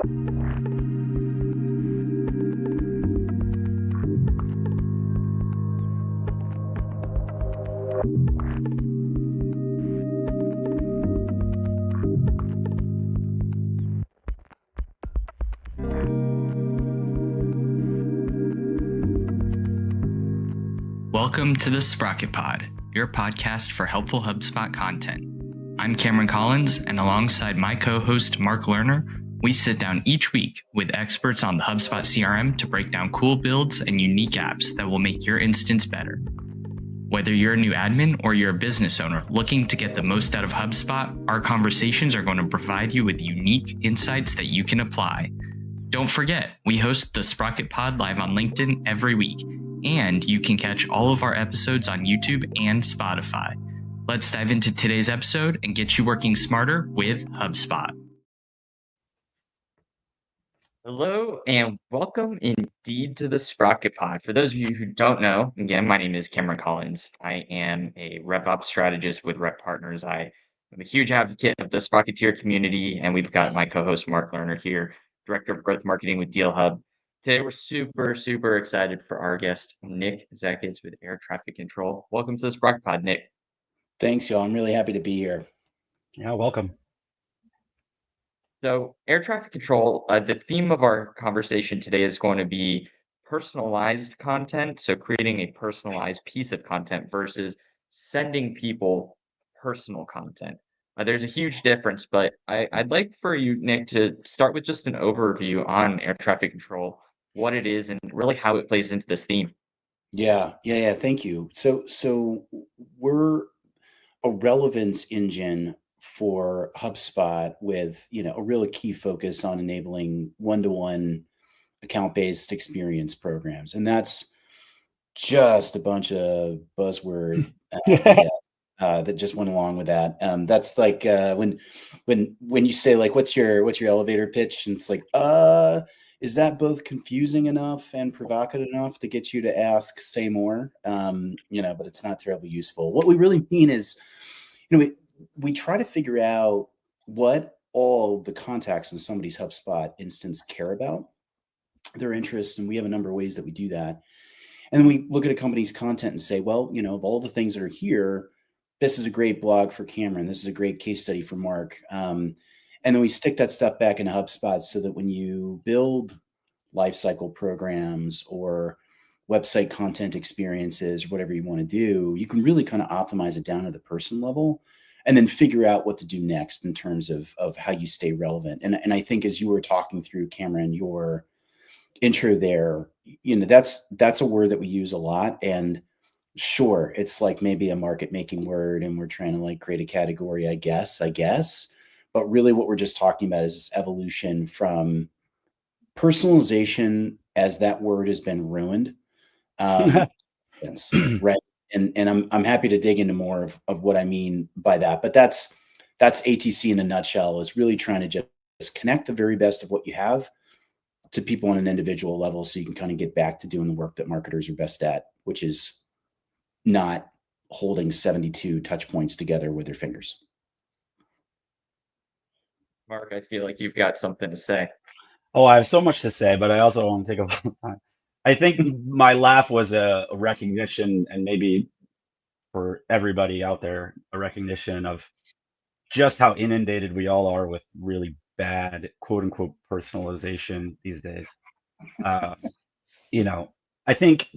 Welcome to the Sprocket Pod, your podcast for helpful HubSpot content. I'm Cameron Collins, and alongside my co-host Mark Lerner, we sit down each week with experts on the HubSpot CRM to break down cool builds and unique apps that will make your instance better. Whether you're a new admin or you're a business owner looking to get the most out of HubSpot, our conversations are going to provide you with unique insights that you can apply. Don't forget, we host the Sprocket Pod live on LinkedIn every week, and you can catch all of our episodes on YouTube and Spotify. Let's dive into today's episode and get you working smarter with HubSpot. Hello and welcome indeed to the Sprocket Pod. For those of you who don't know, again, my name is Cameron Collins. I am a RepOps strategist with Rep Partners. I am a huge advocate of the Sprocketeer community, and we've got my co-host Mark Lerner here, Director of Growth Marketing with Deal Hub. Today, we're super excited for our guest, Nick Zeckets with Air Traffic Control. Welcome to the Sprocket Pod, Nick. Thanks, y'all. I'm really happy to be here. Yeah, welcome. So, air traffic control, the theme of our conversation today is going to be personalized content. So, creating a personalized piece of content versus sending people personal content. There's a huge difference, but I'd like for you, Nick, to start with just an overview on air traffic control, what it is, and really how it plays into this theme. Yeah. Thank you. So we're a relevance engine for HubSpot with, a really key focus on enabling one-to-one account-based experience programs. And that's just a bunch of buzzword that just went along with that. That's like when you say like, what's your elevator pitch? And it's like, is that both confusing enough and provocative enough to get you to ask, say more? But it's not terribly useful. What we really mean is, we try to figure out what all the contacts in somebody's HubSpot instance care about, their interests, and we have a number of ways that we do that. And then we look at a company's content and say, well, of all the things that are here, this is a great blog for Cameron. This is a great case study for Mark. And then we stick that stuff back into HubSpot so that when you build lifecycle programs or website content experiences or whatever you want to do, you can really kind of optimize it down to the person level and then figure out what to do next in terms of how you stay relevant. And I think as you were talking through, Cameron, your intro there, that's a word that we use a lot. And sure, it's like maybe a market making word and we're trying to like create a category, I guess. But really what we're just talking about is this evolution from personalization as that word has been ruined. Right. And I'm happy to dig into more of what I mean by that. But that's ATC in a nutshell, is really trying to just connect the very best of what you have to people on an individual level so you can kind of get back to doing the work that marketers are best at, which is not holding 72 touch points together with their fingers. Mark, I feel like you've got something to say. Oh, I have so much to say, but I also want to take a long time. I think my laugh was a recognition, and maybe for everybody out there, a recognition of just how inundated we all are with really bad, quote unquote, personalization these days. I think,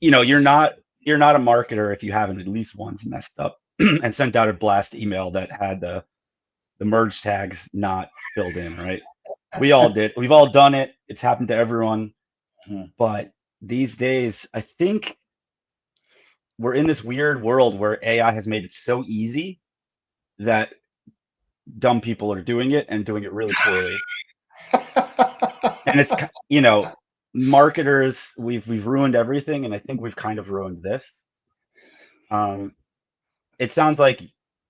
you're not a marketer if you haven't at least once messed up and sent out a blast email that had the merge tags not filled in, right? We all did. We've all done it. It's happened to everyone. But these days, I think we're in this weird world where AI has made it so easy that dumb people are doing it and doing it really poorly. And it's, marketers, we've ruined everything, and I think we've kind of ruined this. It sounds like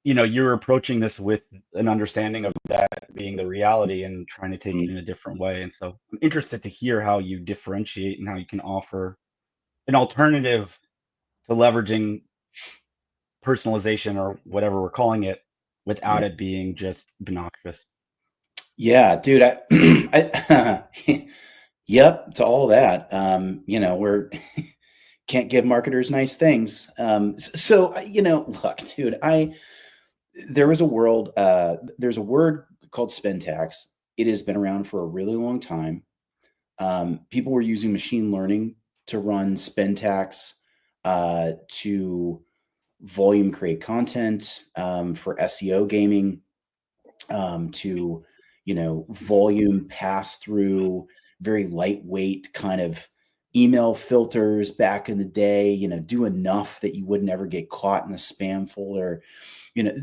you're approaching this with an understanding of that being the reality and trying to take it in a different way. And so I'm interested to hear how you differentiate and how you can offer an alternative to leveraging personalization or whatever we're calling it without it being just obnoxious. Yeah, dude. Yep, to all that. We're can't give marketers nice things. Look, dude, there's a word called spend tax. It has been around for a really long time. People were using machine learning to run spend tax to volume create content for SEO gaming, to volume pass through very lightweight kind of email filters back in the day, do enough that you would never get caught in the spam folder.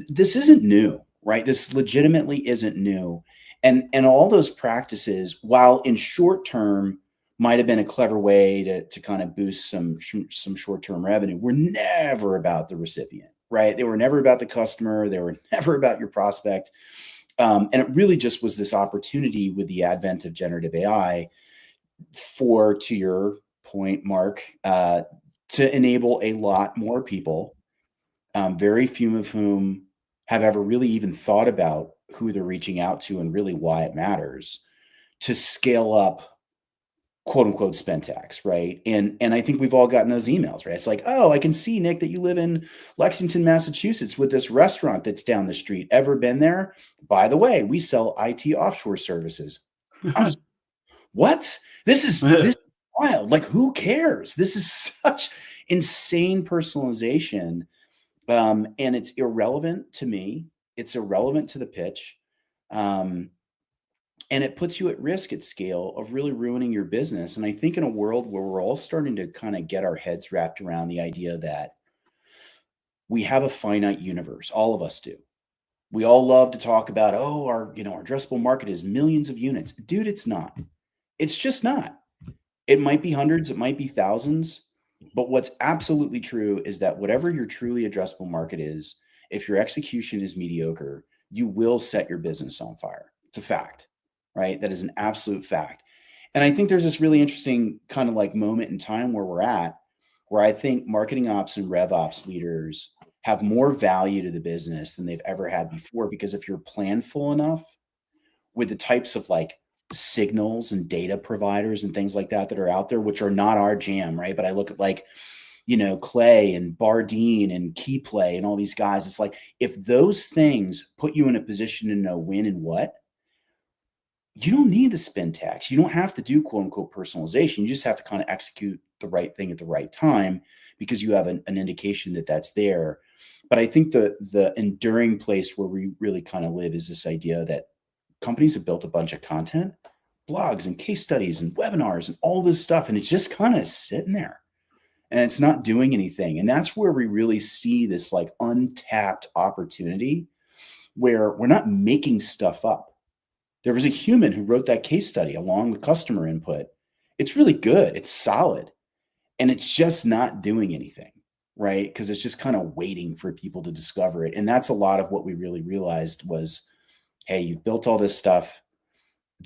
This isn't new, right? This legitimately isn't new. And all those practices, while in short term might have been a clever way to kind of boost some short-term revenue, were never about the recipient, right? They were never about the customer. They were never about your prospect. And it really just was this opportunity with the advent of generative AI for, to your point, Mark, to enable a lot more people, very few of whom have ever really even thought about who they're reaching out to and really why it matters, to scale up quote unquote spend tax, right? And I think we've all gotten those emails, right? It's like, oh, I can see, Nick, that you live in Lexington, Massachusetts with this restaurant that's down the street. Ever been there? By the way, we sell IT offshore services. I'm just, what? This is wild. Like, who cares? This is such insane personalization. And it's irrelevant to me. It's irrelevant to the pitch. And it puts you at risk at scale of really ruining your business. And I think in a world where we're all starting to kind of get our heads wrapped around the idea that we have a finite universe, all of us do. We all love to talk about, oh, our addressable market is millions of units. Dude, it's not. It's just not. It might be hundreds, it might be thousands, but what's absolutely true is that whatever your truly addressable market is, if your execution is mediocre, you will set your business on fire. It's a fact, right? That is an absolute fact. And I think there's this really interesting kind of like moment in time where we're at, where I think marketing ops and rev ops leaders have more value to the business than they've ever had before. Because if you're planful enough with the types of like signals and data providers and things like that are out there, which are not our jam, right? But I look at like, Clay and Bardeen and Keyplay and all these guys. It's like, if those things put you in a position to know when and what, you don't need the spend tax. You don't have to do quote unquote personalization. You just have to kind of execute the right thing at the right time because you have an indication that that's there. But I think the enduring place where we really kind of live is this idea that companies have built a bunch of content, blogs and case studies and webinars and all this stuff. And it's just kind of sitting there and it's not doing anything. And that's where we really see this like untapped opportunity where we're not making stuff up. There was a human who wrote that case study along with customer input. It's really good. It's solid. And it's just not doing anything, right? Because it's just kind of waiting for people to discover it. And that's a lot of what we really realized was, hey, you've built all this stuff.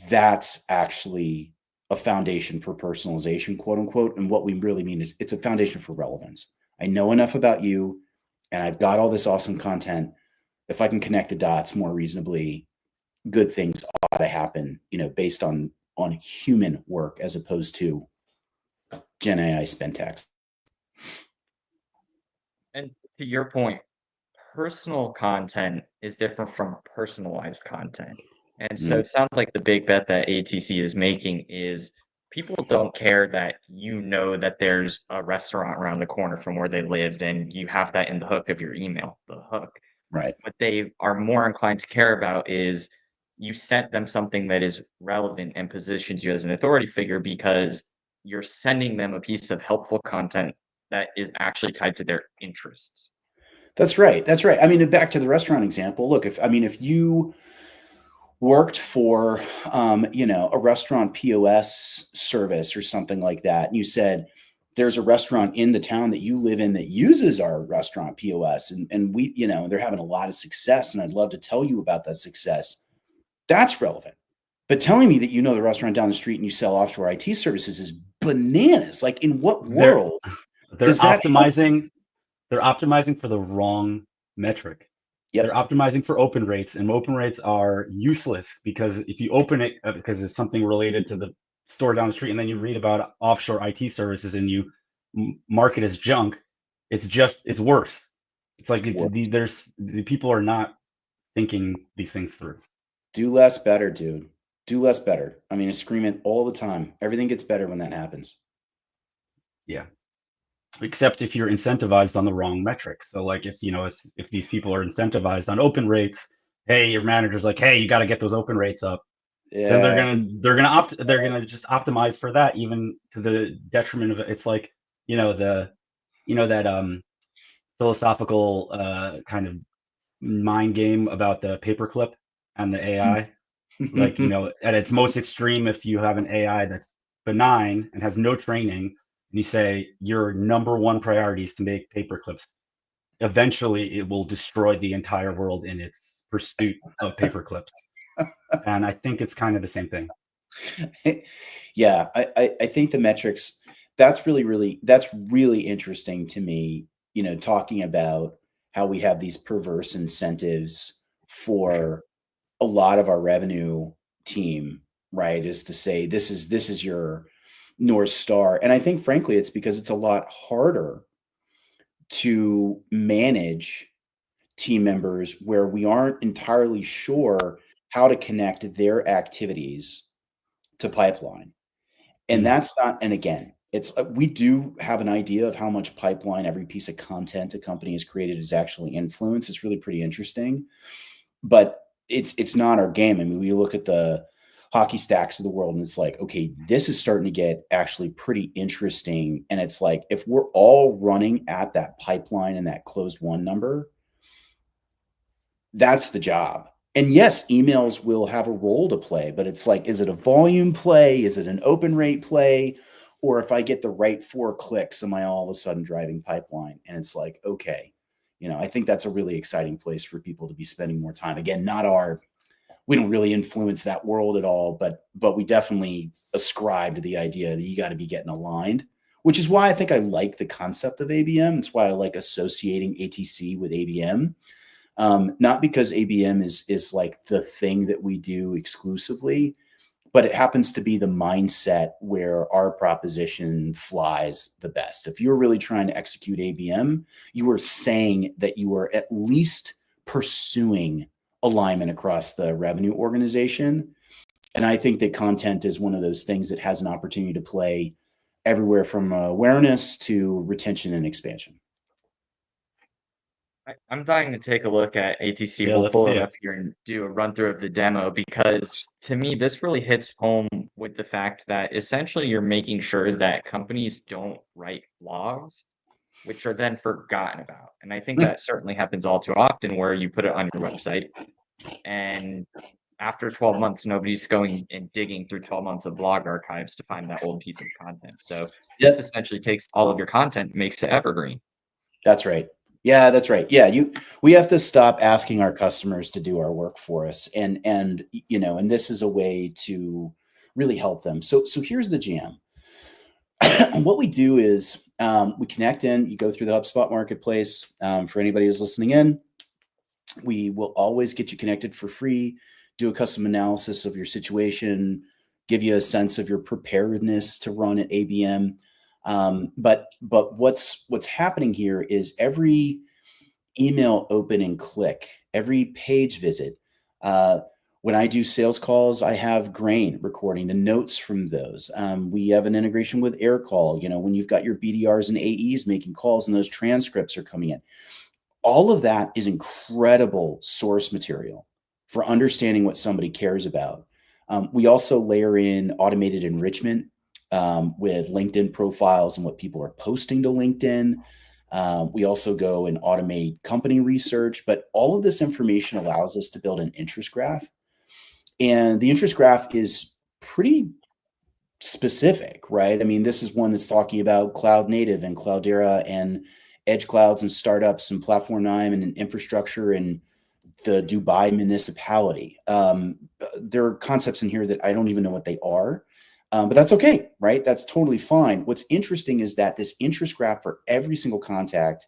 That's actually a foundation for personalization, quote unquote. And what we really mean is it's a foundation for relevance. I know enough about you and I've got all this awesome content. If I can connect the dots more reasonably, good things ought to happen, based on human work as opposed to Gen AI spend tax. And to your point, personal content is different from personalized content. And so it sounds like the big bet that ATC is making is people don't care that that there's a restaurant around the corner from where they live and you have that in the hook of your email, the hook. Right. What they are more inclined to care about is you sent them something that is relevant and positions you as an authority figure because you're sending them a piece of helpful content that is actually tied to their interests. That's right. That's right. I mean, back to the restaurant example. Look, if you worked for, a restaurant POS service or something like that, and you said, there's a restaurant in the town that you live in that uses our restaurant POS, and we, they're having a lot of success, and I'd love to tell you about that success. That's relevant. But telling me that you know the restaurant down the street and you sell offshore IT services is bananas. Like, in what world they're does that help? optimizing for the wrong metric. They're optimizing for open rates, and open rates are useless because if you open it because it's something related to the store down the street, and then you read about offshore IT services and you mark it as junk, it's worse. It's like the people are not thinking these things through. Do less better, dude. Do less better. I mean, I scream it all the time. Everything gets better when that happens. Yeah. Except if you're incentivized on the wrong metrics. So like if these people are incentivized on open rates, hey, your manager's like, hey, you got to get those open rates up. Yeah. Then they're gonna just optimize for that, even to the detriment of it. It's like that philosophical kind of mind game about the paperclip and the AI. Like at its most extreme, if you have an AI that's benign and has no training, and you say your number one priority is to make paperclips, eventually it will destroy the entire world in its pursuit of paperclips. And I think it's kind of the same thing. Yeah, I think the metrics, that's really interesting to me, talking about how we have these perverse incentives for a lot of our revenue team, right? Is to say this is your North Star. And I think frankly it's because it's a lot harder to manage team members where we aren't entirely sure how to connect their activities to pipeline. And that's not, and again, it's we do have an idea of how much pipeline every piece of content a company has created is actually influenced. It's really pretty interesting, but it's not our game. I mean, we look at the hockey stacks of the world and it's like, okay, this is starting to get actually pretty interesting. And it's like, if we're all running at that pipeline and that closed won number, that's the job. And yes, emails will have a role to play, but it's like, is it a volume play? Is it an open rate play? Or if I get the right 4 clicks, am I all of a sudden driving pipeline? And it's like, okay, I think that's a really exciting place for people to be spending more time. Again, we don't really influence that world at all, but we definitely ascribe to the idea that you got to be getting aligned, which is why I think I like the concept of ABM. It's why I like associating ATC with ABM. Not because ABM is like the thing that we do exclusively, but it happens to be the mindset where our proposition flies the best. If you're really trying to execute ABM, you are saying that you are at least pursuing alignment across the revenue organization. And I think that content is one of those things that has an opportunity to play everywhere from awareness to retention and expansion. I'm dying to take a look at ATC. Yeah, We'll let's pull see it it. up here and do a run through of the demo because to me, this really hits home with the fact that essentially you're making sure that companies don't write blogs, which are then forgotten about. And I think that certainly happens all too often where you put it on your website and after 12 months, nobody's going and digging through 12 months of blog archives to find that old piece of content. So this essentially takes all of your content, makes it evergreen. That's right. Yeah, that's right. Yeah, we have to stop asking our customers to do our work for us, and this is a way to really help them. So here's the jam. What we do is we connect in. You go through the HubSpot marketplace. For anybody who's listening in, we will always get you connected for free. Do a custom analysis of your situation, give you a sense of your preparedness to run at ABM. But what's happening here is every email open and click, every page visit. When I do sales calls, I have Grain recording the notes from those. We have an integration with AirCall. When you've got your BDRs and AEs making calls and those transcripts are coming in, all of that is incredible source material for understanding what somebody cares about. We also layer in automated enrichment with LinkedIn profiles and what people are posting to LinkedIn. We also go and automate company research, but all of this information allows us to build an interest graph. And the interest graph is pretty specific, right? I mean, this is one that's talking about cloud native and Cloudera and edge clouds and startups and Platform 9 and infrastructure and the Dubai municipality. There are concepts in here that I don't even know what they are. But that's okay, right? That's totally fine. What's interesting is that this interest graph for every single contact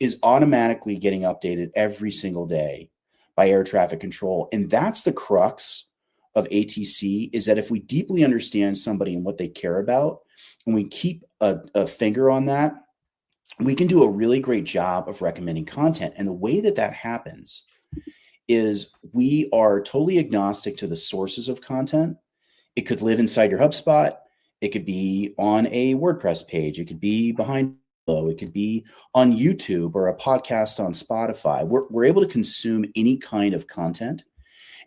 is automatically getting updated every single day by air traffic control. And that's the crux of ATC, is that if we deeply understand somebody and what they care about, and we keep a finger on that, we can do a really great job of recommending content. And the way that that happens is we are totally agnostic to the sources of content. It could live inside your HubSpot. It could be on a WordPress page. It could be behind below. It could be on YouTube or a podcast on Spotify. We're able to consume any kind of content.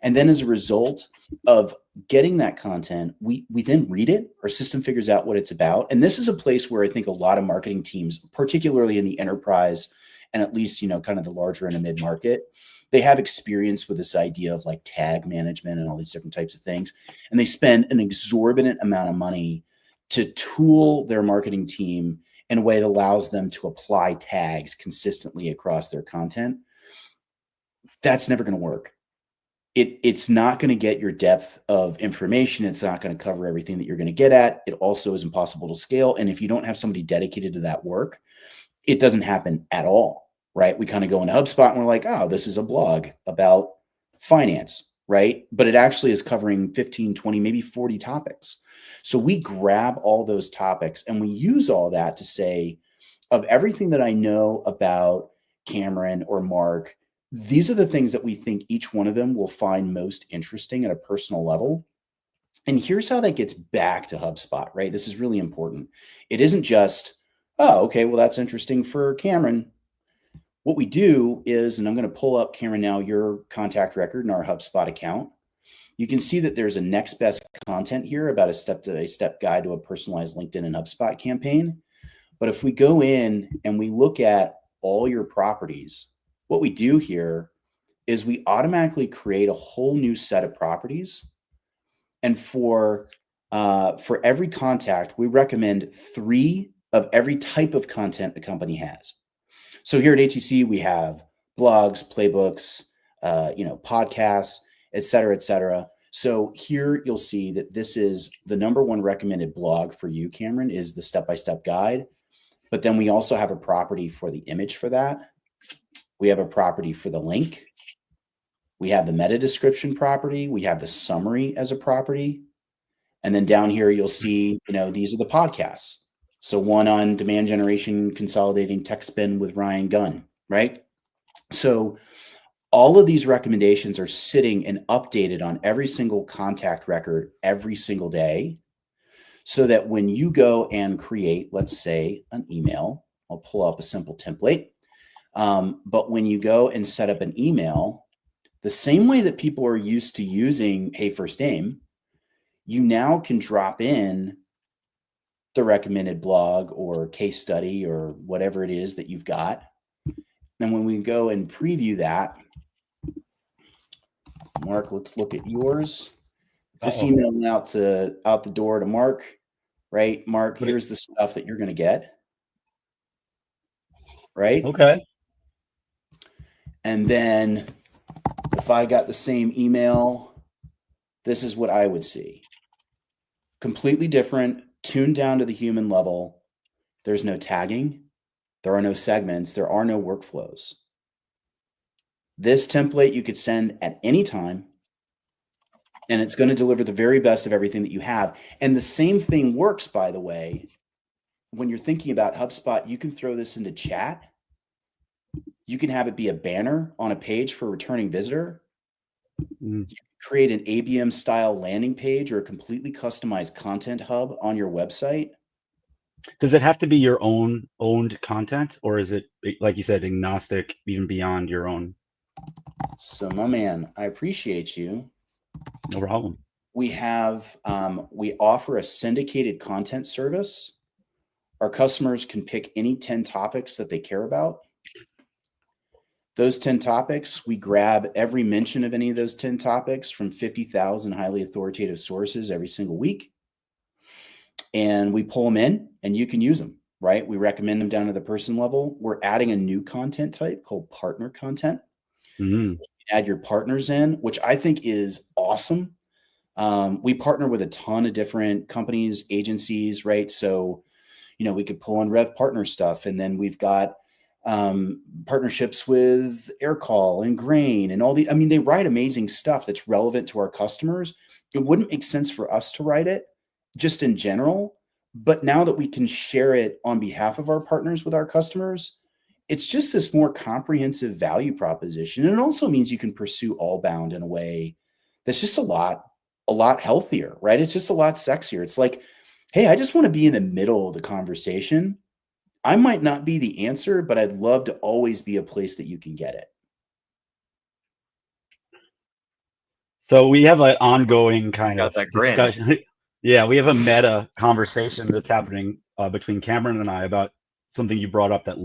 And then as a result of getting that content, we then read it. Our system figures out what it's about. And this is a place where I think a lot of marketing teams, particularly in the enterprise and at least, kind of the larger and a mid-market, they have experience with this idea of like tag management and all these different types of things. And they spend an exorbitant amount of money to tool their marketing team in a way that allows them to apply tags consistently across their content. That's never going to work. It's not going to get your depth of information. It's not going to cover everything that you're going to get at. It also is impossible to scale. And if you don't have somebody dedicated to that work, it doesn't happen at all, right? We kind of go into HubSpot and we're like, oh, this is a blog about finance, right? But it actually is covering 15, 20, maybe 40 topics. So we grab all those topics and we use all that to say, of everything that I know about Cameron or Mark, these are the things that we think each one of them will find most interesting at a personal level. And here's how that gets back to HubSpot, right? This is really important. It isn't just, oh, okay, well, that's interesting for Cameron. What we do is, and I'm going to pull up, Cameron, now your contact record in our HubSpot account. You can see that there's a next best content here about a step-to-step guide to a personalized LinkedIn and HubSpot campaign. But if we go in and we look at all your properties, what we do here is we automatically create a whole new set of properties. And for every contact, we recommend 3 of every type of content a company has. So here at ATC, we have blogs, playbooks, podcasts, et cetera, et cetera. So here you'll see that this is the number 1 recommended blog for you, Cameron, is the step-by-step guide. But then we also have a property for the image for that. We have a property for the link. We have the meta description property. We have the summary as a property. And then down here, you'll see, these are the podcasts. So one on demand generation, consolidating tech spend with Ryan Gunn, right? So all of these recommendations are sitting and updated on every single contact record every single day, so that when you go and create, let's say, an email, I'll pull up a simple template. But when you go and set up an email, the same way that people are used to using Hey First Name, you now can drop in the recommended blog or case study or whatever it is that you've got. And when we go and preview that, Mark, let's look at yours. This email went out the door to Mark, right? Mark, here's the stuff that you're going to get, right? Okay. And then if I got the same email, this is what I would see. Completely different, tuned down to the human level. There's no tagging. There are no segments. There are no workflows. This template you could send at any time, and it's going to deliver the very best of everything that you have. And the same thing works, by the way, when you're thinking about HubSpot. You can throw this into chat. You can have it be a banner on a page for a returning visitor. You can create an ABM style landing page or a completely customized content hub on your website. Does it have to be your owned content, or is it, like you said, agnostic, even beyond your own? So, my man, I appreciate you. No problem. We offer a syndicated content service. Our customers can pick any 10 topics that they care about. Those 10 topics, we grab every mention of any of those 10 topics from 50,000 highly authoritative sources every single week. And we pull them in and you can use them, right? We recommend them down to the person level. We're adding a new content type called partner content. Mm-hmm. Add your partners in, which I think is awesome. We partner with a ton of different companies, agencies, right? So, we could pull in Rev Partner stuff. And then we've got partnerships with Aircall and Grain and all the, I mean, they write amazing stuff that's relevant to our customers. It wouldn't make sense for us to write it just in general, but now that we can share it on behalf of our partners with our customers, it's just this more comprehensive value proposition. And it also means you can pursue all bound in a way that's just a lot healthier, right? It's just a lot sexier. It's like, hey, I just want to be in the middle of the conversation. I might not be the answer, but I'd love to always be a place that you can get it. So we have an ongoing kind Got of that grin. discussion. Yeah, we have a meta conversation that's happening between Cameron and I about something you brought up that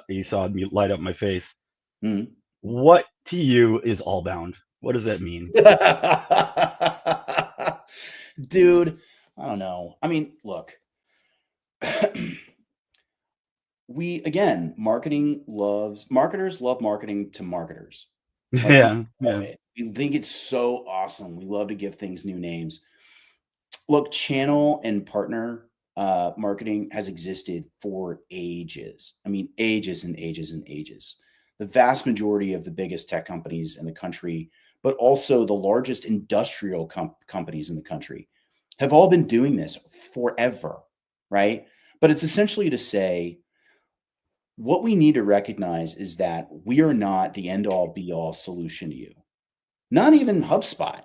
you saw me light up my face. Mhm. What to you is all bound? What does that mean? Dude, I don't know. I mean, look, marketers love marketing to marketers. Like we Yeah, love yeah. it. We think it's so awesome. We love to give things new names. Look, channel and partner marketing has existed for ages. I mean, ages and ages and ages. The vast majority of the biggest tech companies in the country, but also the largest industrial companies in the country, have all been doing this forever, right? But it's essentially to say, what we need to recognize is that we are not the end all be all solution to you. Not even HubSpot.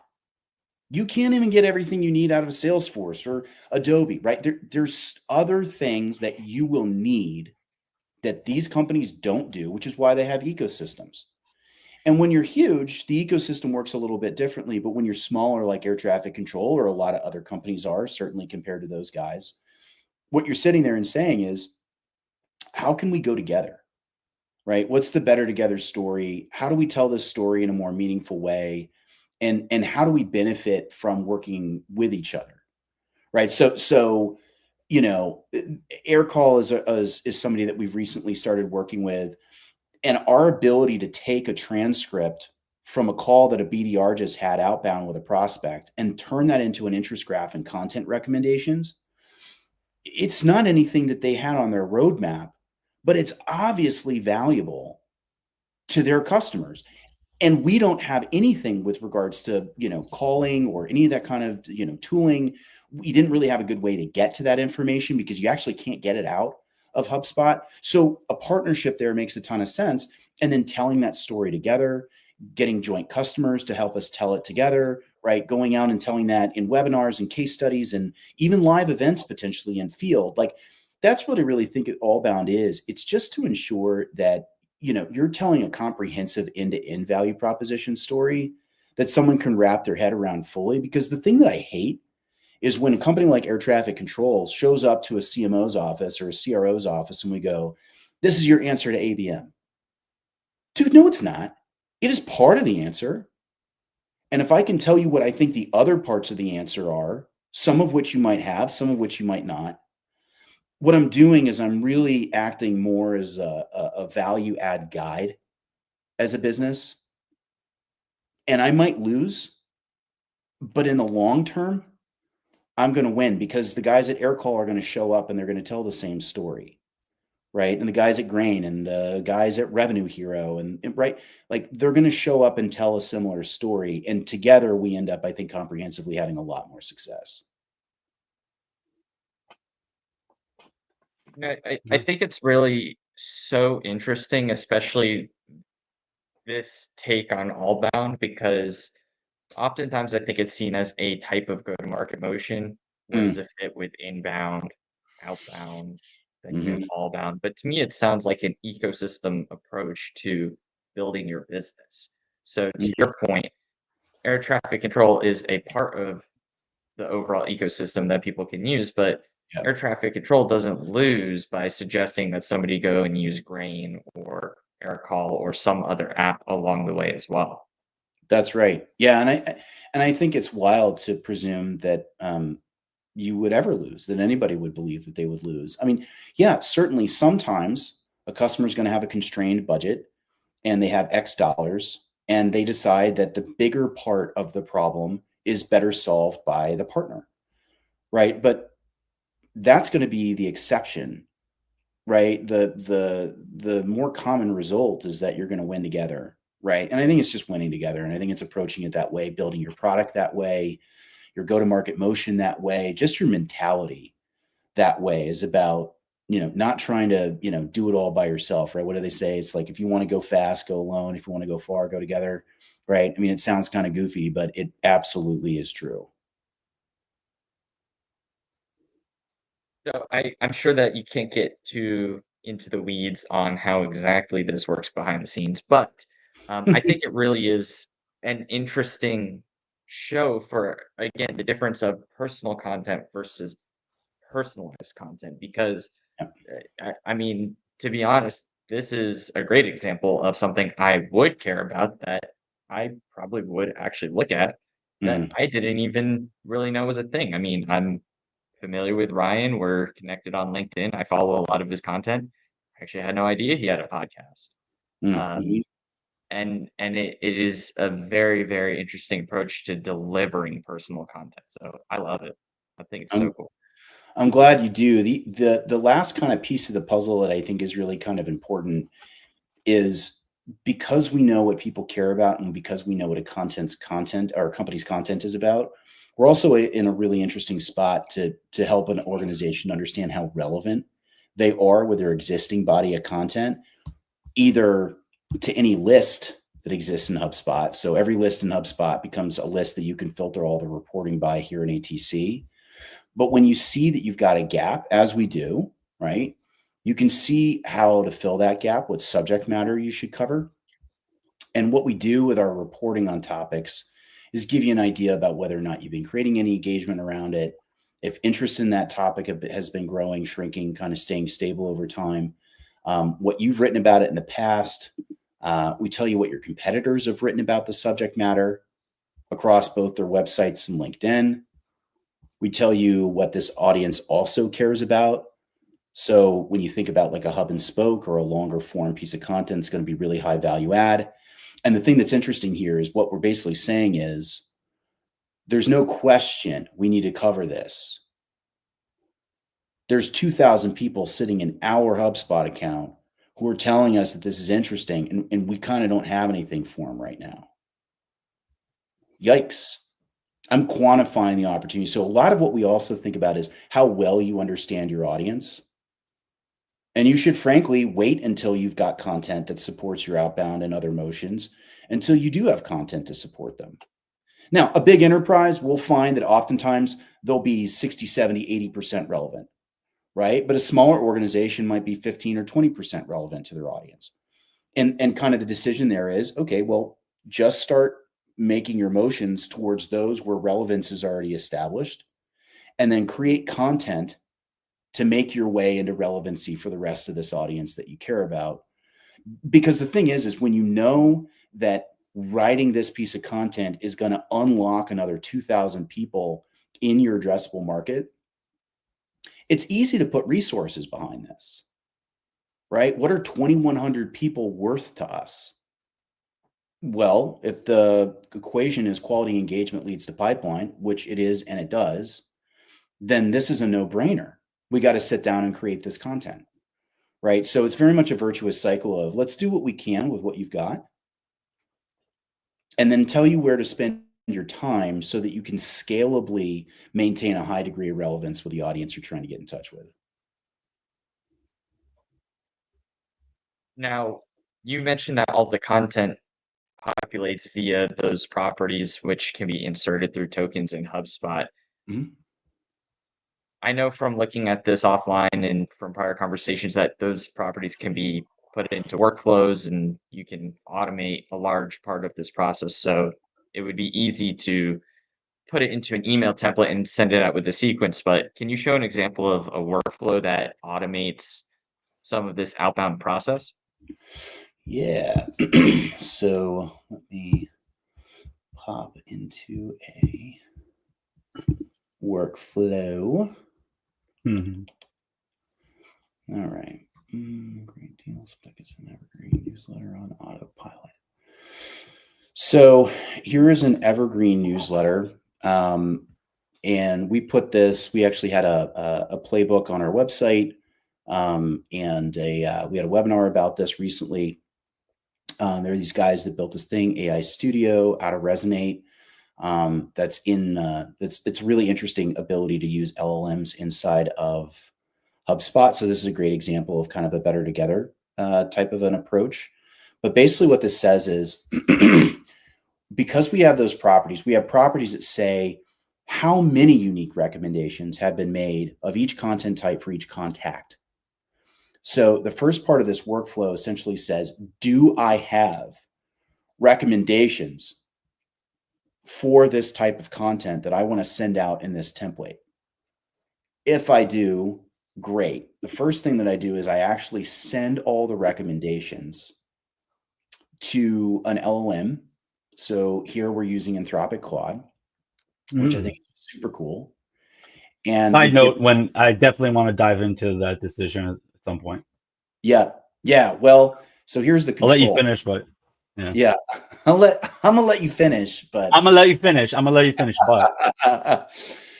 You can't even get everything you need out of Salesforce or Adobe, right? There's other things that you will need that these companies don't do, which is why they have ecosystems. And when you're huge, the ecosystem works a little bit differently. But when you're smaller, like air traffic control, or a lot of other companies are, certainly compared to those guys, what you're sitting there and saying is, how can we go together? Right? What's the better together story? How do we tell this story in a more meaningful way? And how do we benefit from working with each other? Right? So you know, Aircall is somebody that we've recently started working with, and our ability to take a transcript from a call that a BDR just had outbound with a prospect and turn that into an interest graph and content recommendations. It's not anything that they had on their roadmap, but it's obviously valuable to their customers. And we don't have anything with regards to, calling or any of that kind of, tooling. We didn't really have a good way to get to that information because you actually can't get it out of HubSpot. So a partnership there makes a ton of sense. And then telling that story together, getting joint customers to help us tell it together, right? Going out and telling that in webinars and case studies and even live events potentially in field. Like, that's what I really think it all bound is. It's just to ensure that you're telling a comprehensive end-to-end value proposition story that someone can wrap their head around fully. Because the thing that I hate is when a company like air traffic control shows up to a CMO's office or a CRO's office and we go, this is your answer to ABM. Dude, no, it's not. It is part of the answer. And if I can tell you what I think the other parts of the answer are, some of which you might have, some of which you might not, what I'm doing is I'm really acting more as a value add guide as a business. And I might lose, but in the long term, I'm going to win because the guys at Aircall are going to show up and they're going to tell the same story, right? And the guys at Grain and the guys at Revenue Hero and right, like they're going to show up and tell a similar story. And together we end up, I think, comprehensively having a lot more success. I think it's really so interesting, especially this take on all bound, because oftentimes I think it's seen as a type of go-to-market motion. Where does it fit with inbound, outbound, then you have all bound? But to me, it sounds like an ecosystem approach to building your business. So to your point, air traffic control is a part of the overall ecosystem that people can use, but air traffic control doesn't lose by suggesting that somebody go and use Grain or Aircall or some other app along the way as well. That's right. Yeah, and I think it's wild to presume that you would ever lose, that anybody would believe that they would lose. I mean, yeah, certainly sometimes a customer is going to have a constrained budget and they have X dollars and they decide that the bigger part of the problem is better solved by the partner, right? But that's going to be the exception right? The more common result is that you're going to win together, right? And I think it's just winning together. And I think it's approaching it that way, building your product that way, your go-to-market motion that way, just your mentality that way is about, not trying to, do it all by yourself, right? What do they say? It's like, if you want to go fast, go alone. If you want to go far, go together, right? I mean, it sounds kind of goofy, but it absolutely is true. So I'm sure that you can't get too into the weeds on how exactly this works behind the scenes, but I think it really is an interesting show for, again, the difference of personal content versus personalized content. Because, I mean, to be honest, this is a great example of something I would care about that I probably would actually look at that Mhm. I didn't even really know was a thing. I mean, I'm familiar with Ryan. We're connected on LinkedIn. I follow a lot of his content. I actually had no idea he had a podcast. Um, Mhm. and it is a very, very interesting approach to delivering personal content. So I love it. I think it's so I'm cool. I'm glad you do. The last kind of piece of the puzzle that I think is really kind of important is, because we know what people care about and because we know what a company's content is about, we're also in a really interesting spot to help an organization understand how relevant they are with their existing body of content, either to any list that exists in HubSpot. So every list in HubSpot becomes a list that you can filter all the reporting by here in ATC. But when you see that you've got a gap, as we do, right, you can see how to fill that gap, what subject matter you should cover. And what we do with our reporting on topics is give you an idea about whether or not you've been creating any engagement around it, if interest in that topic has been growing, shrinking, kind of staying stable over time, what you've written about it in the past. We tell you what your competitors have written about the subject matter across both their websites and LinkedIn. We tell you what this audience also cares about. So when you think about like a hub and spoke or a longer form piece of content, it's going to be really high value add. And the thing that's interesting here is what we're basically saying is there's no question we need to cover this. There's 2,000 people sitting in our HubSpot account who are telling us that this is interesting, and we kind of don't have anything for them right now. Yikes. I'm quantifying the opportunity. So a lot of what we also think about is how well you understand your audience. And you should frankly wait until you've got content that supports your outbound and other motions until you do have content to support them. Now, a big enterprise will find that oftentimes they'll be 60, 70, 80% relevant, right? But a smaller organization might be 15 or 20% relevant to their audience. And kind of the decision there is, okay, well, just start making your motions towards those where relevance is already established, and then create content to make your way into relevancy for the rest of this audience that you care about. Because the thing is when you know that writing this piece of content is going to unlock another 2,000 people in your addressable market, it's easy to put resources behind this, right? What are 2,100 people worth to us? Well, if the equation is quality engagement leads to pipeline, which it is and it does, then this is a no-brainer. We got to sit down and create this content, right? So it's very much a virtuous cycle of let's do what we can with what you've got, and then tell you where to spend your time so that you can scalably maintain a high degree of relevance with the audience you're trying to get in touch with. Now, you mentioned that all the content populates via those properties, which can be inserted through tokens in HubSpot. Mhm. I know from looking at this offline and from prior conversations that those properties can be put into workflows and you can automate a large part of this process. So it would be easy to put it into an email template and send it out with the sequence. But can you show an example of a workflow that automates some of this outbound process? Yeah. So let me pop into a workflow. Mhm. All right. Great deals, buckets, and evergreen newsletter on autopilot. So here is an evergreen newsletter. And we actually had a playbook on our website and we had a webinar about this recently. There are these guys that built this thing, AI Studio, out of Resonate. It's a really interesting ability to use LLMs inside of HubSpot. So this is a great example of kind of a better together type of an approach. But basically what this says is because we have those properties, we have properties that say how many unique recommendations have been made of each content type for each contact. So the first part of this workflow essentially says, do I have recommendations for this type of content that I want to send out in this template? If I do, great. The first thing that I do is I actually send all the recommendations to an LLM. So here we're using Anthropic Claude, which I think is super cool. And side note, when I definitely want to dive into that decision at some point. Yeah. Well, so here's the control. I'll let you finish, but yeah. I'm gonna let you finish, but I'm gonna let you finish, but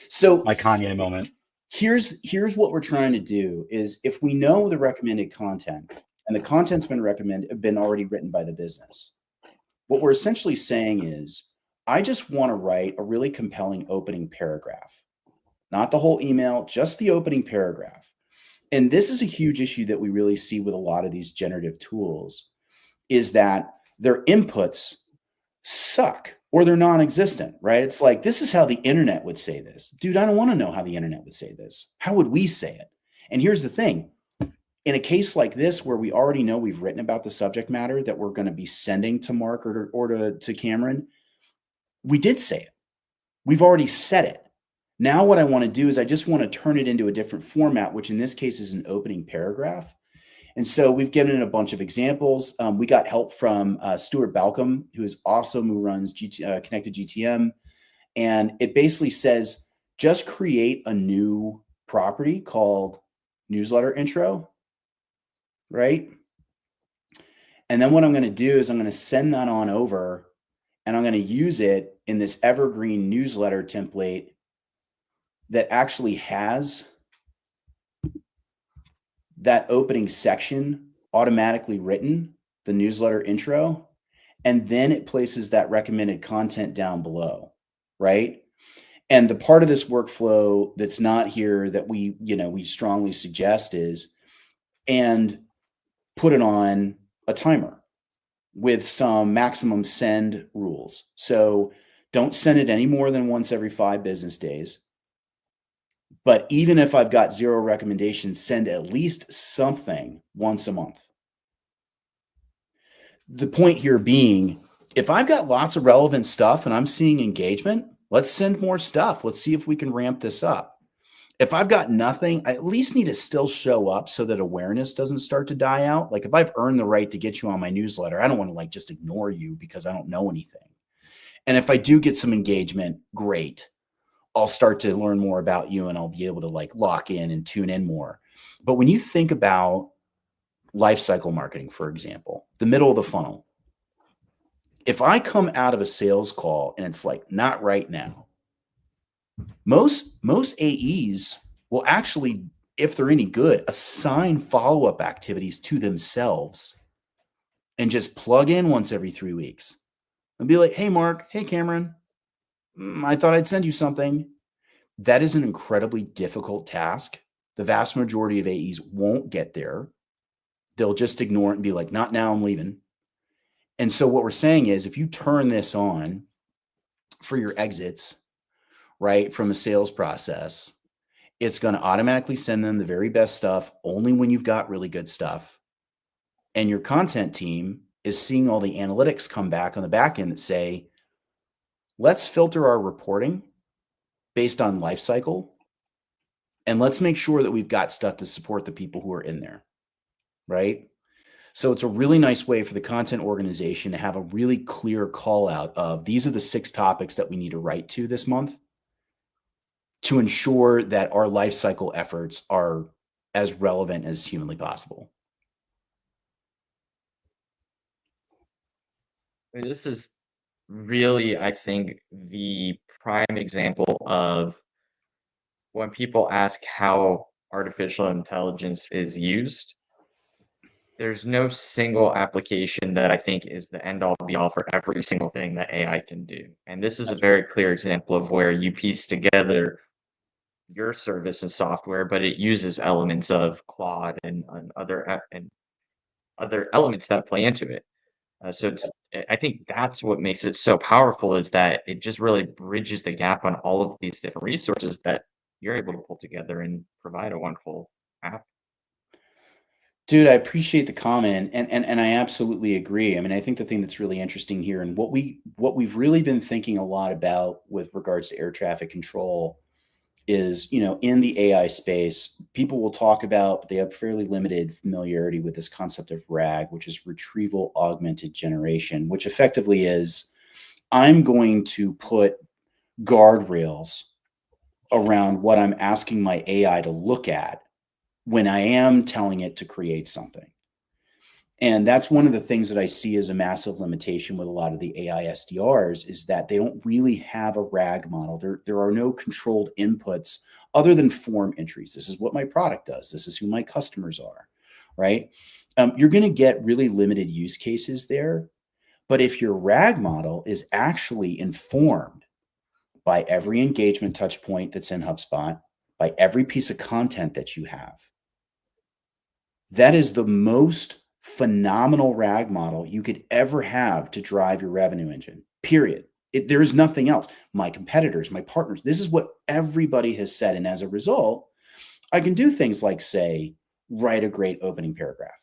so my Kanye moment. Here's what we're trying to do is if we know the recommended content and the content's been already written by the business, what we're essentially saying is, I just want to write a really compelling opening paragraph, not the whole email, just the opening paragraph. And this is a huge issue that we really see with a lot of these generative tools, is that their inputs suck or they're non-existent, right? It's like, this is how the internet would say this. Dude, I don't want to know how the internet would say this. How would we say it? And here's the thing. In a case like this, where we already know we've written about the subject matter that we're going to be sending to Mark or to Cameron, we did say it. We've already said it. Now what I want to do is I just want to turn it into a different format, which in this case is an opening paragraph. And so we've given it a bunch of examples. We got help from Stuart Balcom, who is awesome, who runs Connected GTM. And it basically says, just create a new property called newsletter intro, right? And then what I'm going to do is I'm going to send that on over and I'm going to use it in this evergreen newsletter template that actually has that opening section automatically written, the newsletter intro, and then it places that recommended content down below, right? And the part of this workflow that's not here that we strongly suggest is, and put it on a timer with some maximum send rules. So don't send it any more than once every 5 business days. But even if I've got 0 recommendations, send at least something once a month. The point here being, if I've got lots of relevant stuff and I'm seeing engagement, let's send more stuff. Let's see if we can ramp this up. If I've got nothing, I at least need to still show up so that awareness doesn't start to die out. Like if I've earned the right to get you on my newsletter, I don't want to just ignore you because I don't know anything. And if I do get some engagement, great. I'll start to learn more about you and I'll be able to lock in and tune in more. But when you think about lifecycle marketing, for example, the middle of the funnel, if I come out of a sales call and it's like, not right now, most AEs will actually, if they're any good, assign follow-up activities to themselves and just plug in once every 3 weeks and be like, hey, Mark, hey, Cameron, I thought I'd send you something. That is an incredibly difficult task. The vast majority of AEs won't get there. They'll just ignore it and be like, not now, I'm leaving. And so what we're saying is, if you turn this on for your exits, right, from a sales process, it's going to automatically send them the very best stuff only when you've got really good stuff. And your content team is seeing all the analytics come back on the back end that say, let's filter our reporting based on life cycle. And let's make sure that we've got stuff to support the people who are in there, right? So it's a really nice way for the content organization to have a really clear call out of, these are the 6 topics that we need to write to this month to ensure that our life cycle efforts are as relevant as humanly possible. This is really, I think, the prime example of when people ask how artificial intelligence is used, there's no single application that I think is the end all be all for every single thing that AI can do. And this is a That's very clear example of where you piece together your service and software, but it uses elements of Claude and other elements that play into it. So I think that's what makes it so powerful is that it just really bridges the gap on all of these different resources that you're able to pull together and provide a wonderful app. Dude, I appreciate the comment, and I absolutely agree. I mean, I think the thing that's really interesting here, and what we've really been thinking a lot about with regards to air traffic control is, in the AI space, people will talk about, but they have fairly limited familiarity with this concept of RAG, which is retrieval augmented generation, which effectively is I'm going to put guardrails around what I'm asking my AI to look at when I am telling it to create something. And that's one of the things that I see as a massive limitation with a lot of the AI SDRs is that they don't really have a RAG model. There are no controlled inputs other than form entries. This is what my product does. This is who my customers are, right? You're going to get really limited use cases there. But if your RAG model is actually informed by every engagement touch point that's in HubSpot, by every piece of content that you have, that is the most phenomenal RAG model you could ever have to drive your revenue engine, period. There's nothing else. My competitors, my partners, this is what everybody has said. And as a result, I can do things like, say, write a great opening paragraph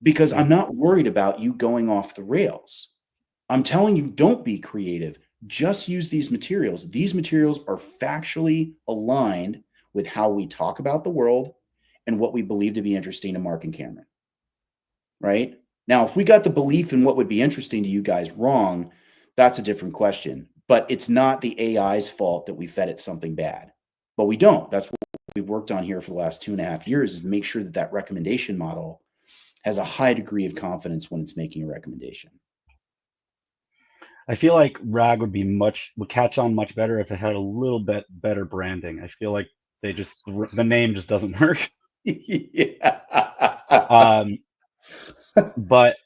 because I'm not worried about you going off the rails. I'm telling you, don't be creative. Just use these materials. These materials are factually aligned with how we talk about the world and what we believe to be interesting to Mark and Cameron, right? Now, if we got the belief in what would be interesting to you guys wrong, that's a different question. But it's not the AI's fault that we fed it something bad. But we don't. That's what we've worked on here for the last 2.5 years is to make sure that that recommendation model has a high degree of confidence when it's making a recommendation. I feel like RAG would catch on much better if it had a little bit better branding. I feel like the name just doesn't work. Yeah. But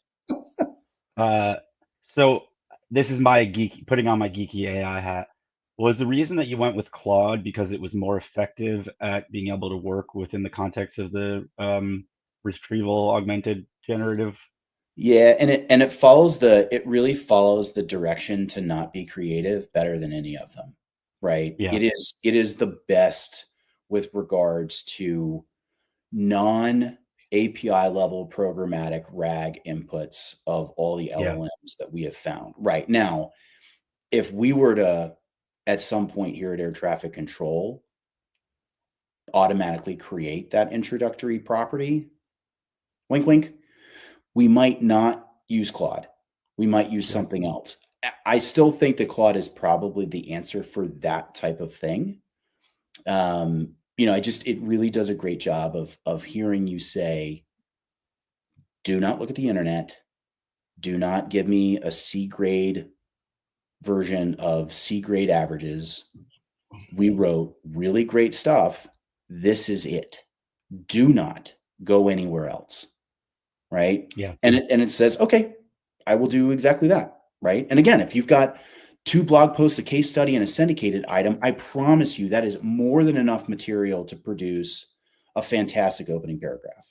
so this is putting on my geeky AI hat. Was the reason that you went with Claude because it was more effective at being able to work within the context of the retrieval augmented generative? Yeah, and it really follows the direction to not be creative better than any of them, right? Yeah. It is the best with regards to non API level programmatic RAG inputs of all the Yeah. LLMs that we have found. Right now, if we were to at some point here at air traffic control automatically create that introductory property, wink wink, we might not use Claude. We might use Yeah. something else. I still think that Claude is probably the answer for that type of thing. It really does a great job of hearing you say, do not look at the internet. Do not give me a C grade version of C grade averages. We wrote really great stuff. This is it. Do not go anywhere else. Right. Yeah. And it says, okay, I will do exactly that. Right. And again, if you've got 2 blog posts, a case study, and a syndicated item, I promise you that is more than enough material to produce a fantastic opening paragraph.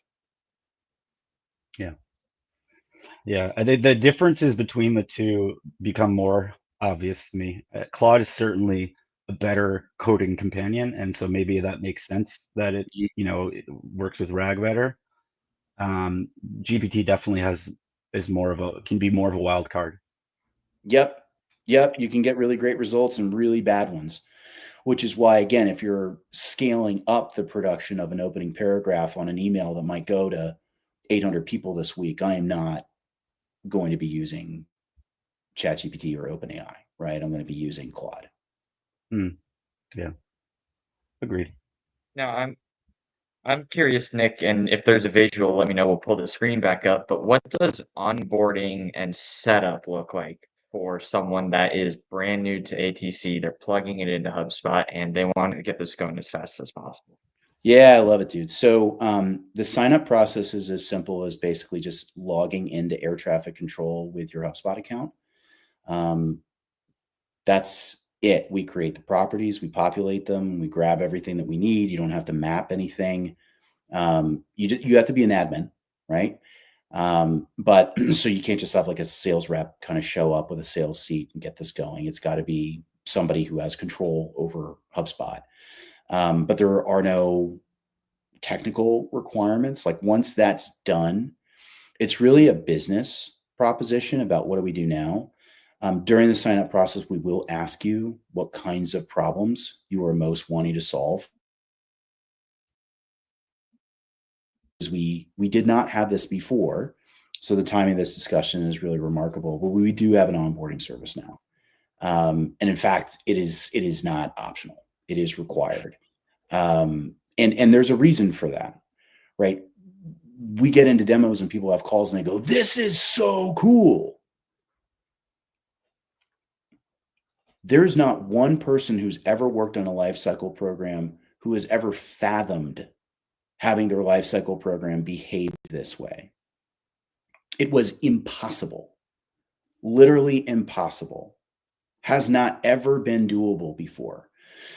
Yeah. Yeah. The differences between the two become more obvious to me. Claude is certainly a better coding companion, and so maybe that makes sense that it works with RAG better. GPT definitely can be more of a wild card. Yep. You can get really great results and really bad ones, which is why, again, if you're scaling up the production of an opening paragraph on an email that might go to 800 people this week, I am not going to be using ChatGPT or OpenAI, right? I'm going to be using Claude. Yeah. Agreed. Now, I'm curious, Nick, and if there's a visual, let me know. We'll pull the screen back up. But what does onboarding and setup look like for someone that is brand new to ATC? They're plugging it into HubSpot and they want to get this going as fast as possible. Yeah, I love it, dude. So the sign up process is as simple as basically just logging into air traffic control with your HubSpot account. Um, that's it. We create the properties, we populate them, we grab everything that we need. You don't have to map anything. You have to be an admin, right? But so you can't just have like a sales rep kind of show up with a sales seat and get this going. It's got to be somebody who has control over HubSpot. But there are no technical requirements. Like once that's done, it's really a business proposition about what do we do now. During the sign up process, we will ask you what kinds of problems you are most wanting to solve. We did not have this before, so the timing of this discussion is really remarkable. But we do have an onboarding service now, and in fact, it is not optional; it is required. And there's a reason for that, right? We get into demos and people have calls and they go, "This is so cool." There's not one person who's ever worked on a life cycle program who has ever fathomed having their life cycle program behave this way. It was impossible, literally impossible, has not ever been doable before.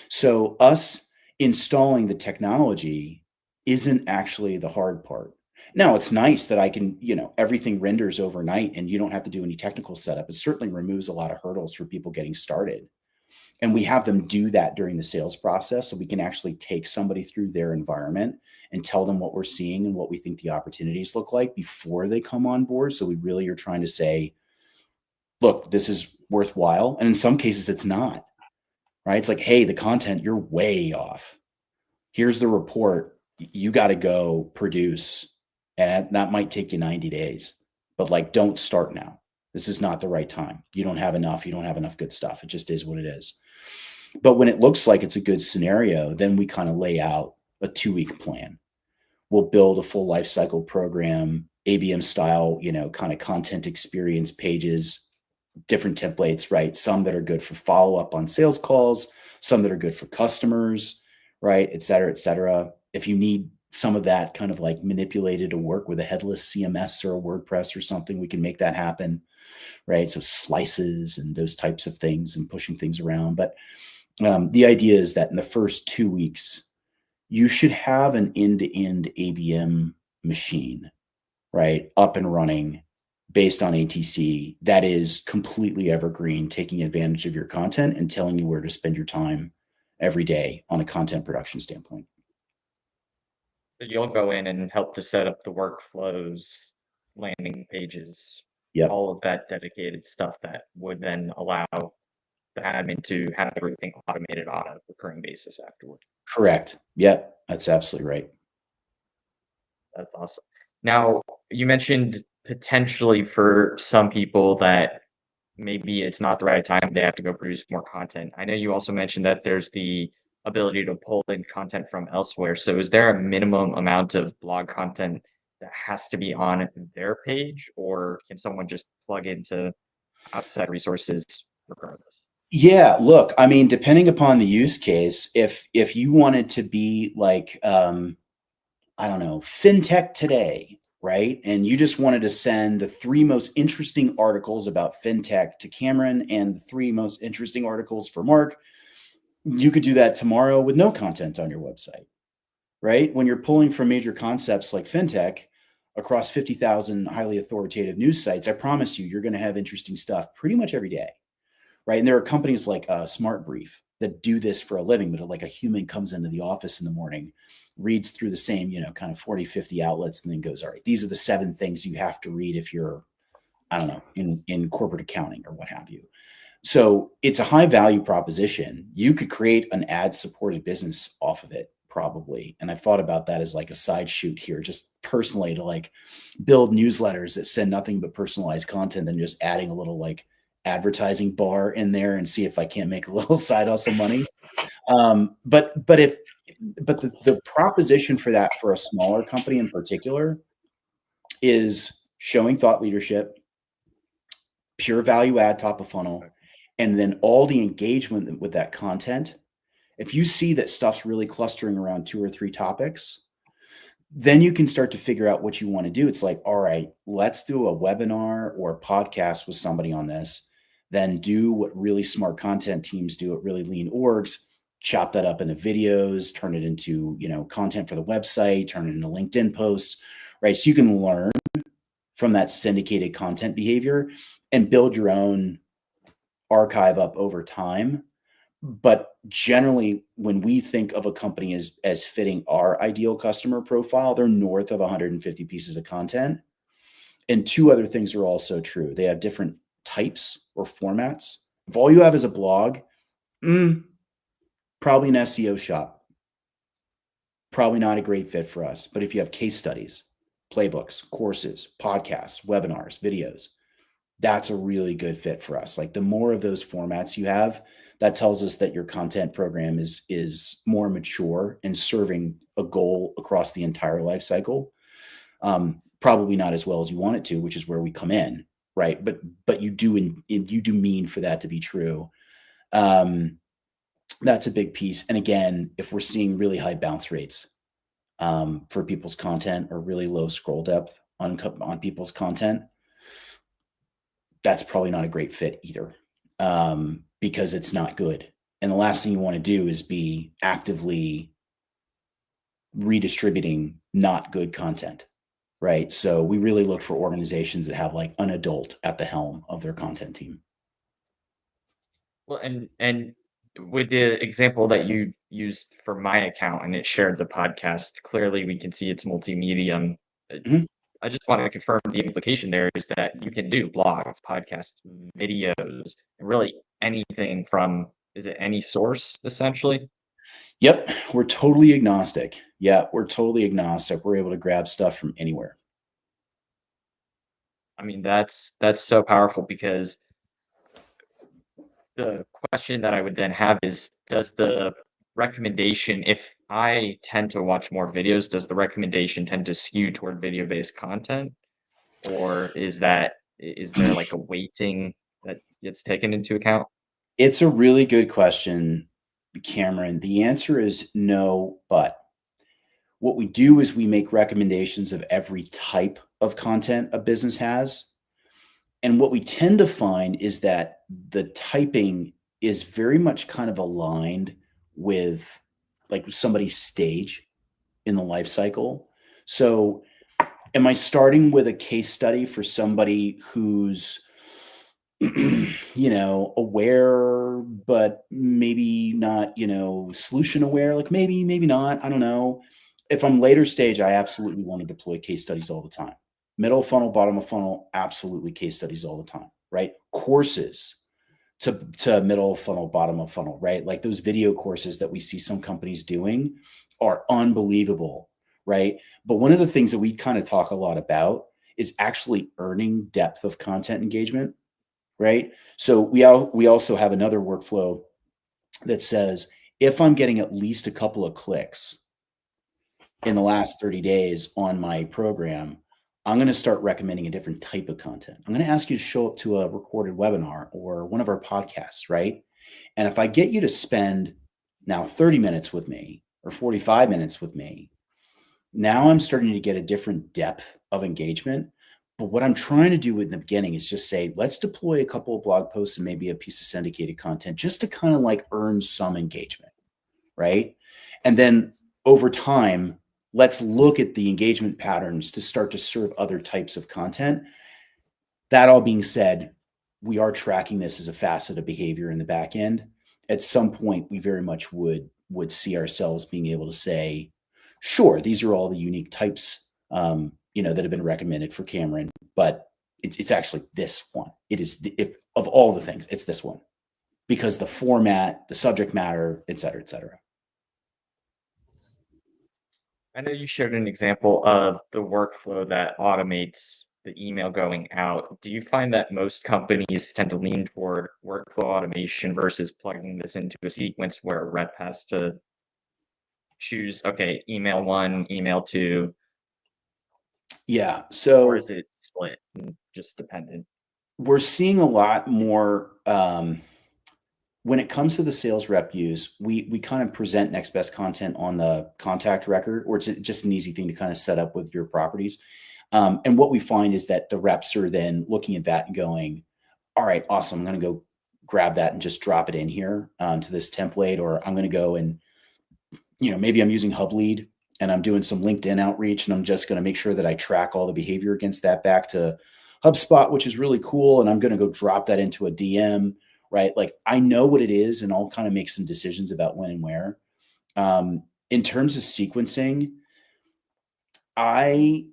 So, us installing the technology isn't actually the hard part. Now, it's nice that I can, everything renders overnight and you don't have to do any technical setup. It certainly removes a lot of hurdles for people getting started. And we have them do that during the sales process. So we can actually take somebody through their environment and tell them what we're seeing and what we think the opportunities look like before they come on board. So we really are trying to say, look, this is worthwhile. And in some cases, it's not, right? It's like, hey, the content, you're way off. Here's the report. You got to go produce. And that might take you 90 days, but like, don't start now. This is not the right time. You don't have enough. You don't have enough good stuff. It just is what it is. But when it looks like it's a good scenario, then we kind of lay out a 2-week plan. We'll build a full life cycle program, ABM style, kind of content experience pages, different templates, right? Some that are good for follow up on sales calls, some that are good for customers, right? Et cetera, et cetera. If you need some of that kind of like manipulated to work with a headless CMS or a WordPress or something, we can make that happen, right? So slices and those types of things and pushing things around. But the idea is that in the first 2 weeks, you should have an end-to-end ABM machine, right, up and running based on ATC that is completely evergreen, taking advantage of your content and telling you where to spend your time every day on a content production standpoint. So you'll go in and help to set up the workflows, landing pages, Yep. all of that dedicated stuff that would then allow the admin to have everything automated on a recurring basis afterward. Correct. Yep. That's absolutely right. That's awesome. Now, you mentioned potentially for some people that maybe it's not the right time, they have to go produce more content. I know you also mentioned that there's the ability to pull in content from elsewhere. So is there a minimum amount of blog content that has to be on their page, or can someone just plug into outside resources regardless? Yeah, look, I mean, depending upon the use case, if you wanted to be like I don't know, fintech today, right? And you just wanted to send the 3 most interesting articles about fintech to Cameron and the 3 most interesting articles for Mark, you could do that tomorrow with no content on your website, right? When you're pulling from major concepts like fintech across 50,000 highly authoritative news sites, I promise you, you're going to have interesting stuff pretty much every day, right? And there are companies like Smart Brief that do this for a living, but like a human comes into the office in the morning, reads through the same, kind of 40, 50 outlets, and then goes, all right, these are the 7 things you have to read if you're, I don't know, in corporate accounting or what have you. So it's a high value proposition. You could create an ad supported business off of it probably. And I've thought about that as like a side shoot here, just personally to like build newsletters that send nothing but personalized content and just adding a little like advertising bar in there and see if I can't make a little side hustle money. But the proposition for that for a smaller company in particular is showing thought leadership, pure value add top of funnel, and then all the engagement with that content If you see that stuff's really clustering around 2 or 3 topics, then you can start to figure out what you want to do. It's like, all right, let's do a webinar or a podcast with somebody on this. Then do what really smart content teams do at really lean orgs, chop that up into videos, turn it into, content for the website, turn it into LinkedIn posts, right? So you can learn from that syndicated content behavior and build your own archive up over time. But generally, when we think of a company as fitting our ideal customer profile, they're north of 150 pieces of content. And 2 other things are also true. They have different types or formats. If all you have is a blog, probably an SEO shop. Probably not a great fit for us. But if you have case studies, playbooks, courses, podcasts, webinars, videos, that's a really good fit for us. Like the more of those formats you have, that tells us that your content program is more mature and serving a goal across the entire life cycle. Probably not as well as you want it to, which is where we come in, right? But you do mean for that to be true. That's a big piece. And again, if we're seeing really high bounce rates for people's content or really low scroll depth on people's content, that's probably not a great fit either, because it's not good. And the last thing you want to do is be actively redistributing not good content, right? So we really look for organizations that have like an adult at the helm of their content team. Well, and with the example that you used for my account and it shared the podcast, clearly we can see it's multimedia. Mhm. I just want to confirm the implication there is that you can do blogs, podcasts, videos, really anything from, is it any source essentially? Yep, we're totally agnostic. Yeah, we're totally agnostic. We're able to grab stuff from anywhere. I mean, that's so powerful because the question that I would then have is, does the recommendation, if I tend to watch more videos, does the recommendation tend to skew toward video-based content? Or is there like a weighting that gets taken into account? It's a really good question, Cameron. The answer is no, but what we do is we make recommendations of every type of content a business has. And what we tend to find is that the typing is very much kind of aligned with like somebody's stage in the life cycle. So am I starting with a case study for somebody who's aware, but maybe not, solution aware, like maybe not, I don't know. If I'm later stage, I absolutely want to deploy case studies all the time. Middle of funnel, bottom of funnel, absolutely case studies all the time, right? Courses to middle of funnel, bottom of funnel, right? Like those video courses that we see some companies doing are unbelievable, right? But one of the things that we kind of talk a lot about is actually earning depth of content engagement, right? So we also have another workflow that says, if I'm getting at least a couple of clicks in the last 30 days on my program, I'm going to start recommending a different type of content. I'm going to ask you to show up to a recorded webinar or one of our podcasts, right? And if I get you to spend now 30 minutes with me or 45 minutes with me, now I'm starting to get a different depth of engagement. But what I'm trying to do in the beginning is just say, let's deploy a couple of blog posts and maybe a piece of syndicated content just to kind of like earn some engagement, right? And then over time, let's look at the engagement patterns to start to serve other types of content. That all being said, we are tracking this as a facet of behavior in the back end. At some point, we very much would see ourselves being able to say, sure, these are all the unique types, that have been recommended for Cameron, but it's actually this one. It is if of all the things, it's this one because the format, the subject matter, et cetera, et cetera. I know you shared an example of the workflow that automates the email going out. Do you find that most companies tend to lean toward workflow automation versus plugging this into a sequence where a rep has to choose, okay, email one, email two, Yeah. or So is it split and just dependent? we're seeing a lot more when it comes to the sales rep use, we kind of present next best content on the contact record, or it's just an easy thing to kind of set up with your properties. And what we find is that the reps are then looking at that and going, all right, awesome. I'm going to go grab that and just drop it in here to this template, or I'm going to go and, maybe I'm using HubLead and I'm doing some LinkedIn outreach, and I'm just going to make sure that I track all the behavior against that back to HubSpot, which is really cool. And I'm going to go drop that into a DM, right? Like, I know what it is, and I'll kind of make some decisions about when and where. In terms of sequencing, we're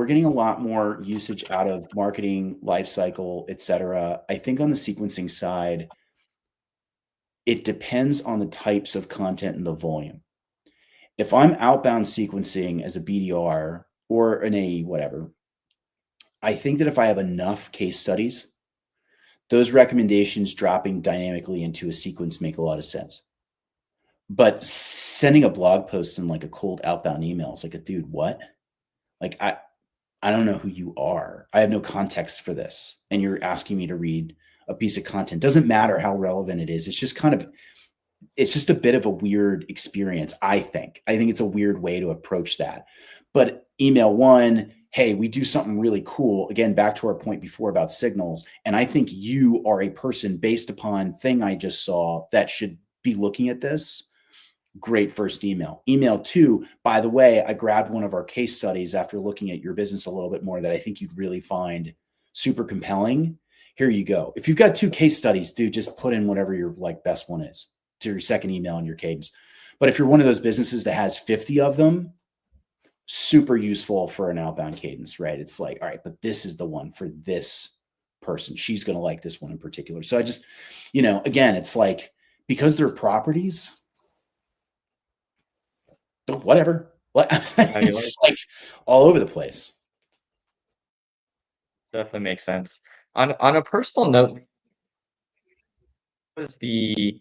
getting a lot more usage out of marketing, life cycle, et cetera. I think on the sequencing side, it depends on the types of content and the volume. If I'm outbound sequencing as a BDR or an AE, whatever, I think that if I have enough case studies, those recommendations dropping dynamically into a sequence make a lot of sense. But sending a blog post in like a cold outbound email is like, dude, what? Like, I don't know who you are. I have no context for this. And you're asking me to read a piece of content. Doesn't matter how relevant it is. It's just a bit of a weird experience, I think. I think it's a weird way to approach that. But email one, hey, we do something really cool. Again, back to our point before about signals. And I think you are a person based upon thing I just saw that should be looking at this. Great first email. Email two, by the way, I grabbed one of our case studies after looking at your business a little bit more that I think you'd really find super compelling. Here you go. If you've got 2 case studies, dude, just put in whatever your like best one is to your second email in your cadence. But if you're one of those businesses that has 50 of them, super useful for an outbound cadence, right? It's like, all right, but this is the one for this person. She's going to like this one in particular. So I just, again, it's like, because they're properties, whatever. It's like all over the place. Definitely makes sense. On a personal note, what was the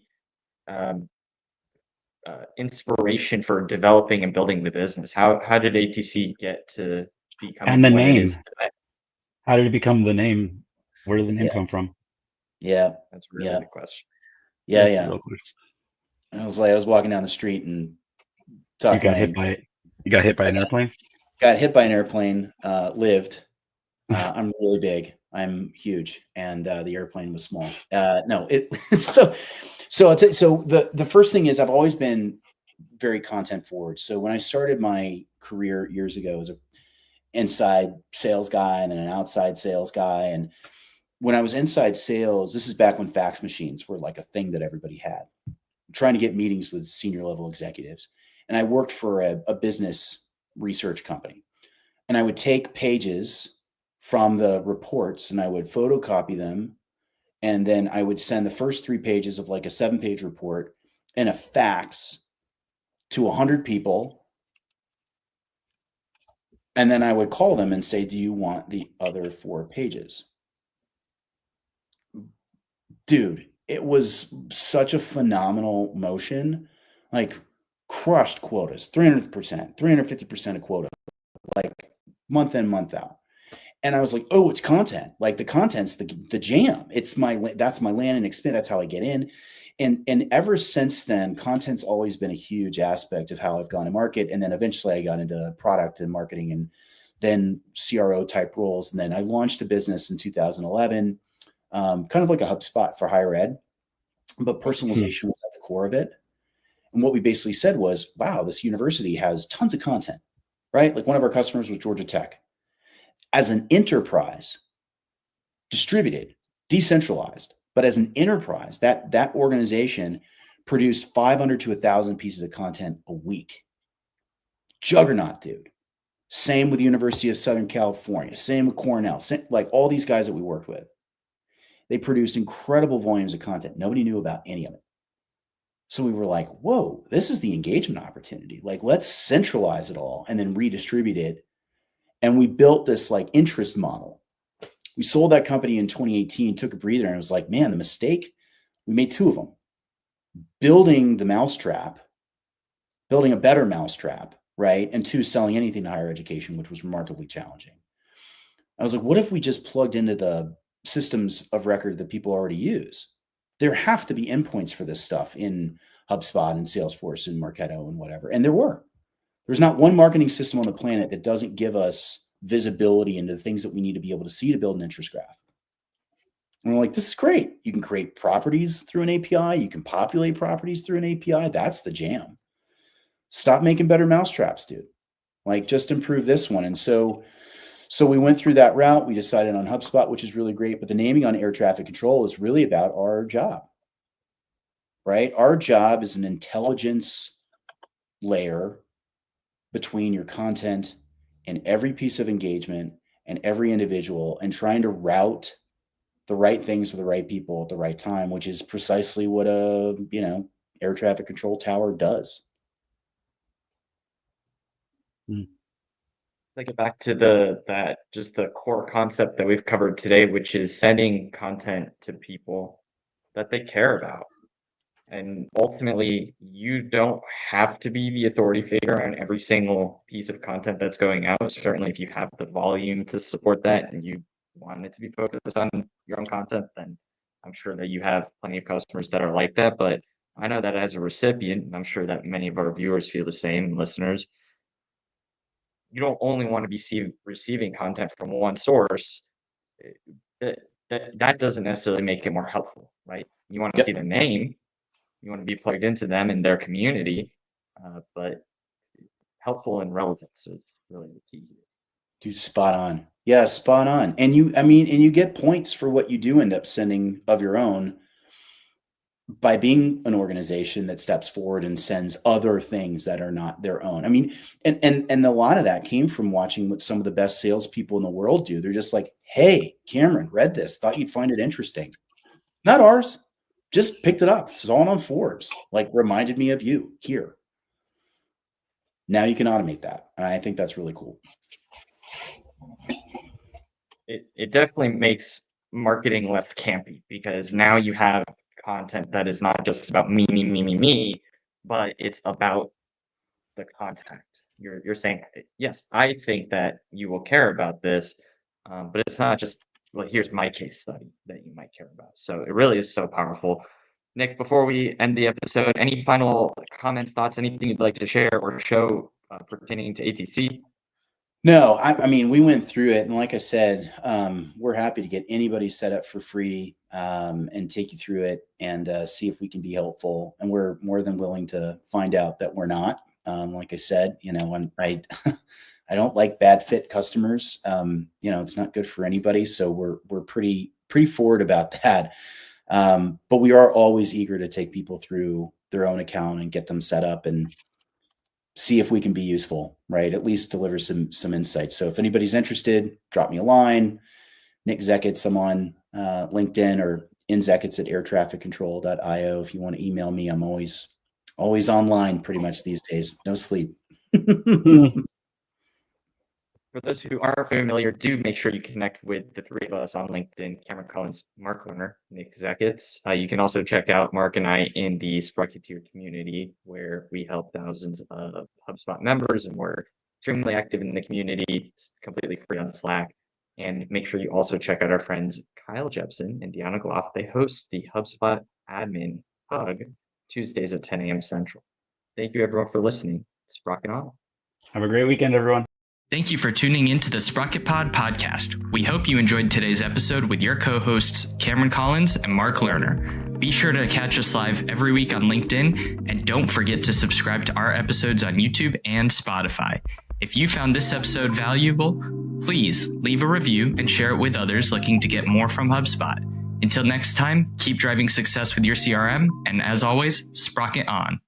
inspiration for developing and building the business? How did ATC get to become And the what it name. is today? How did it become the name? Where did the name come from? Yeah. That's a really good question. Yeah. I was walking down the street and talking. You got hit by an airplane? Got hit by an airplane, lived. I'm really big. I'm huge. And the airplane was small. No, so I'll tell you, so the first thing is I've always been very content forward. So when I started my career years ago as an inside sales guy and then an outside sales guy, and when I was inside sales, this is back when fax machines were like a thing that everybody had, trying to get meetings with senior level executives. And I worked for a business research company, and I would take pages from the reports and I would photocopy them. And then I would send the first 3 pages of like a 7-page report in a fax to 100 people. And then I would call them and say, do you want the other 4 pages? Dude, it was such a phenomenal motion, like crushed quotas, 300%, 350% of quota, like month in, month out. And I was like, oh, it's content. Like the content's the jam. That's my land and expand. That's how I get in. And ever since then, content's always been a huge aspect of how I've gone to market. And then eventually I got into product and marketing and then CRO type roles. And then I launched a business in 2011, kind of like a HubSpot for higher ed, but personalization was at the core of it. And what we basically said was, wow, this university has tons of content, right? Like one of our customers was Georgia Tech. As an enterprise, distributed, decentralized, but as an enterprise, that organization produced 500 to 1,000 pieces of content a week. Juggernaut, dude. Same with the University of Southern California. Same with Cornell. Like all these guys that we worked with. They produced incredible volumes of content. Nobody knew about any of it. So we were like, whoa, this is the engagement opportunity. Like, let's centralize it all and then redistribute it. And we built this like interest model. We sold that company in 2018, took a breather, and it was like, man, the mistake, we made 2 of them. Building the mousetrap, building a better mousetrap, right? And 2, selling anything to higher education, which was remarkably challenging. I was like, what if we just plugged into the systems of record that people already use. There have to be endpoints for this stuff in HubSpot and Salesforce and Marketo and whatever. And there's not one marketing system on the planet that doesn't give us visibility into the things that we need to be able to see to build an interest graph. And we're like, this is great. You can create properties through an API. You can populate properties through an API. That's the jam. Stop making better mousetraps, dude. Like, just improve this one. And so we went through that route. We decided on HubSpot, which is really great. But the naming on air traffic control is really about our job, right? Our job is an intelligence layer between your content and every piece of engagement and every individual, and trying to route the right things to the right people at the right time, which is precisely what a, air traffic control tower does. Take it back to the core concept that we've covered today, which is sending content to people that they care about. And ultimately, you don't have to be the authority figure on every single piece of content that's going out. Certainly, if you have the volume to support that and you want it to be focused on your own content, then I'm sure that you have plenty of customers that are like that. But I know that as a recipient, and I'm sure that many of our viewers feel the same, listeners, you don't only want to be receiving content from one source. That doesn't necessarily make it more helpful, right? You want to see the name. You want to be plugged into them and their community, but helpful and relevance is really the key here. Dude, spot on. Yeah, spot on. And you get points for what you do end up sending of your own by being an organization that steps forward and sends other things that are not their own. I mean, and a lot of that came from watching what some of the best salespeople in the world do. They're just like, hey, Cameron, read this, thought you'd find it interesting. Not ours. Just picked it up, saw it on Forbes, like reminded me of you here. Now you can automate that. And I think that's really cool. It definitely makes marketing less campy, because now you have content that is not just about me, but it's about the contact. You're saying, yes, I think that you will care about this, but it's not just, well, here's my case study that you might care about. So it really is so powerful. Nick, before we end the episode, any final comments, thoughts, anything you'd like to share or show pertaining to ATC? No, I mean, we went through it. And like I said, we're happy to get anybody set up for free and take you through it and see if we can be helpful. And we're more than willing to find out that we're not. Like I said, when I don't like bad fit customers. It's not good for anybody. So we're pretty forward about that. But we are always eager to take people through their own account and get them set up and see if we can be useful, right? At least deliver some insights. So if anybody's interested, drop me a line. Nick Zeckets, I'm on LinkedIn, or in Zeckets at airtrafficcontrol.io. If you want to email me, I'm always online pretty much these days. No sleep. For those who aren't familiar, do make sure you connect with the three of us on LinkedIn: Cameron Collins, Mark Lerner, Nick Zeckets. You can also check out Mark and I in the Sprocketeer community, where we help thousands of HubSpot members, and we're extremely active in the community. It's completely free on Slack. And make sure you also check out our friends Kyle Jepson and Deanna Gloff. They host the HubSpot Admin Hug Tuesdays at 10 a.m. Central. Thank you, everyone, for listening. Sprocket on. Have a great weekend, everyone. Thank you for tuning in to the Sprocket Pod podcast. We hope you enjoyed today's episode with your co-hosts, Cameron Collins and Mark Lerner. Be sure to catch us live every week on LinkedIn, and don't forget to subscribe to our episodes on YouTube and Spotify. If you found this episode valuable, please leave a review and share it with others looking to get more from HubSpot. Until next time, keep driving success with your CRM, and as always, Sprocket on.